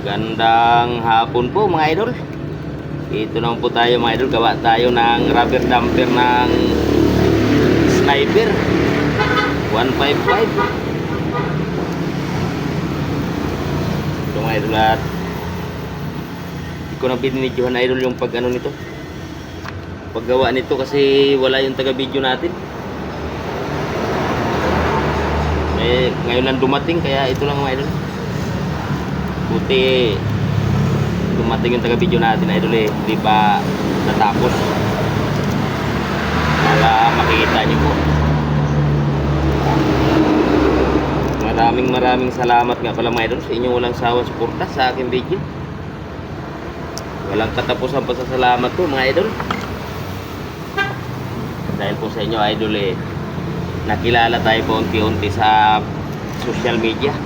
Magandang hapon po mga idol. Ito naman po tayo mga idol. Gawa tayo ng rubber damper ng Sniper 155. Ito mga idol, at hindi ko na binidyohan idol yung pag ano nito, paggawa nito, kasi wala yung taga video natin. Ngayon lang dumating, kaya ito lang mga idol. Buti dumating yung taga video natin idol, hindi pa natapos, para makikita nyo po. Maraming salamat nga pala mga idol sa inyong walang sawang suporta sa aking video. Walang katapusan pa sa salamat po mga idol. Dahil po sa inyo idol, nakilala tayo po unti-unti sa social media.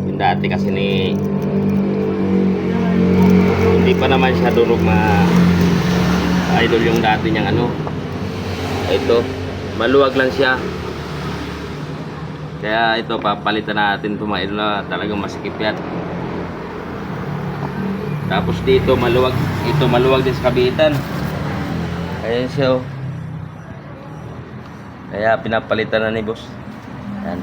Yung dati kasi hindi pa naman siya durog idol yung dati niyang ano. Ito, maluwag lang siya. Kaya ito, papalitan natin ito mga idol, na talagang masikip yan. Tapos dito maluwag, ito maluwag din sa kabitan. Ayan siya, oh. Kaya pinapalitan na ni boss. Ayan.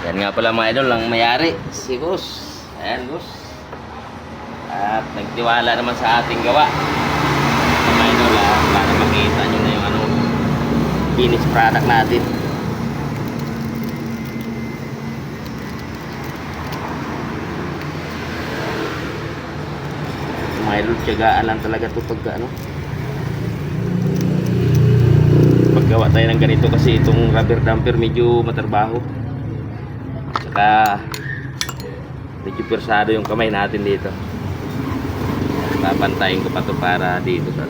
Yan nga pala mga idol, ang mayari si boss. Ayan boss. At nagtiwala naman sa ating gawa mga idol, para makita nyo na yung ano, finished product natin. Mga idol, tiyagaan lang talaga ito pag ano, paggawa tayo ng ganito, kasi itong rubber damper medyo matrabaho, saka medyo persado yung kamay natin dito. Papantayin ko pa ito para dito sa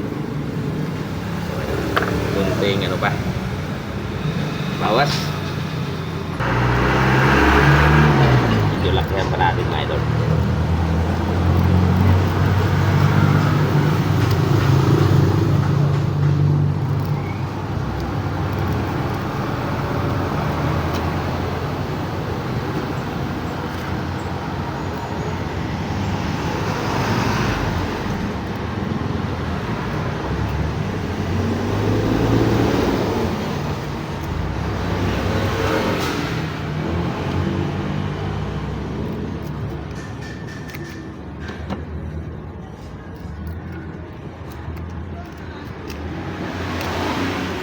kunting ano pa, bawas. Medyo lakihan pa natin mga idol.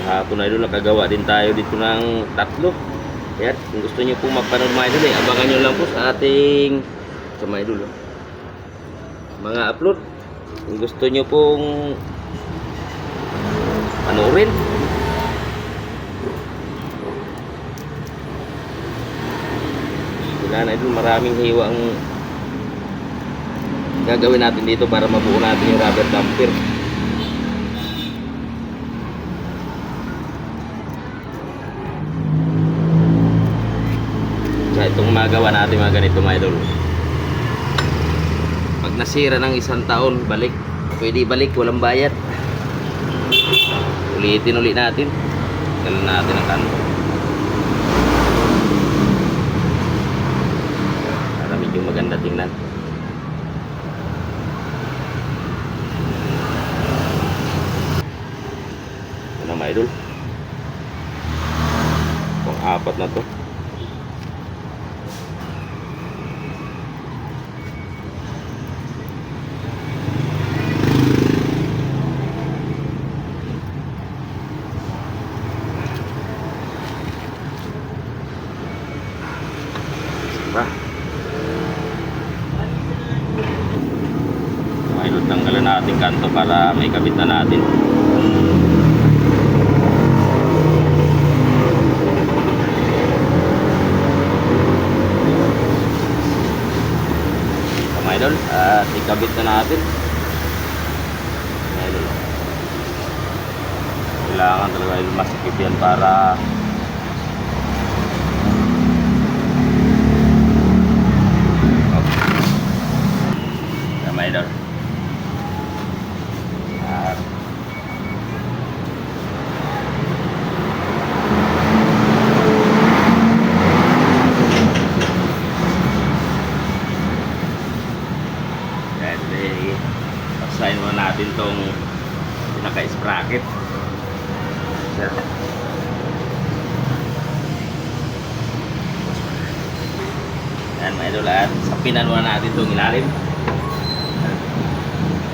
Hapon na idol, nakagawa din tayo dito ng tatlo. Kaya kung gusto nyo pong mapanood mga idol, abangan nyo lang po sa ating sa mga idol, mga upload. Kung gusto nyo pong panoorin, wala na idol, maraming hiwa ang gagawin natin dito para mabuo natin yung rubber damper. Itong magawa natin mga ganito mga idol, pag nasira ng 1 taon, balik, pwede balik, walang bayad. Ulitin ulit natin, galan natin ang kanto para medyo maganda tingnan. Ano mga idol, pang apat na to. Ayun, tanggalan natin kanto para may kabit na natin. Mga idol, at ikabit na natin. Idol, kailangan talaga masikip yan para mga idol. Yan mga idol, at sapinan muna natin itong ilalim.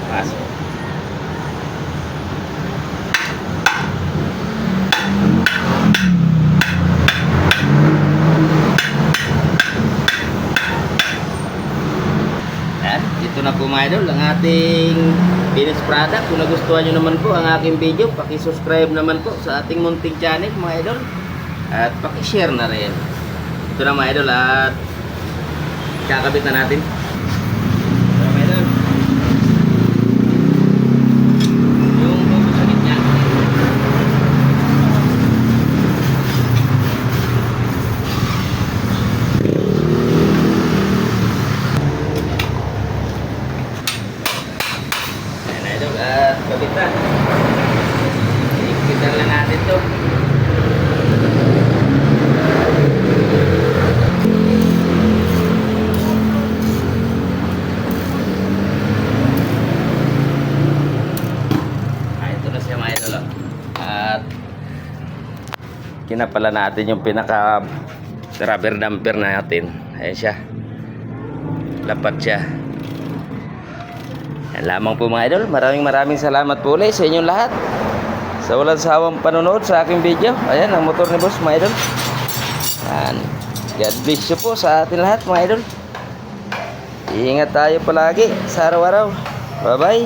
Pasok. Yan, ito na po mga idol ang ating finished product. Kung nagustuhan nyo naman po ang aking video, paki-subscribe naman po sa ating munting channel mga idol. At paki-share na rin. Ito na mga idol, at kakabit na natin. Ito na mga idol. Yung logo sa gitna. Ayan na idol, at kabit na. Ikitan lang natin ito. At kinapala natin yung pinaka rubber damper natin. Ayan siya, lapat siya. Yan lamang po mga idol. Maraming salamat po ulit sa inyong lahat sa walang sawang panonood sa aking video. Ayan ang motor ni boss mga idol. Yan, God bless you po sa atin lahat mga idol. Iingat tayo palagi sa araw-araw. Bye bye.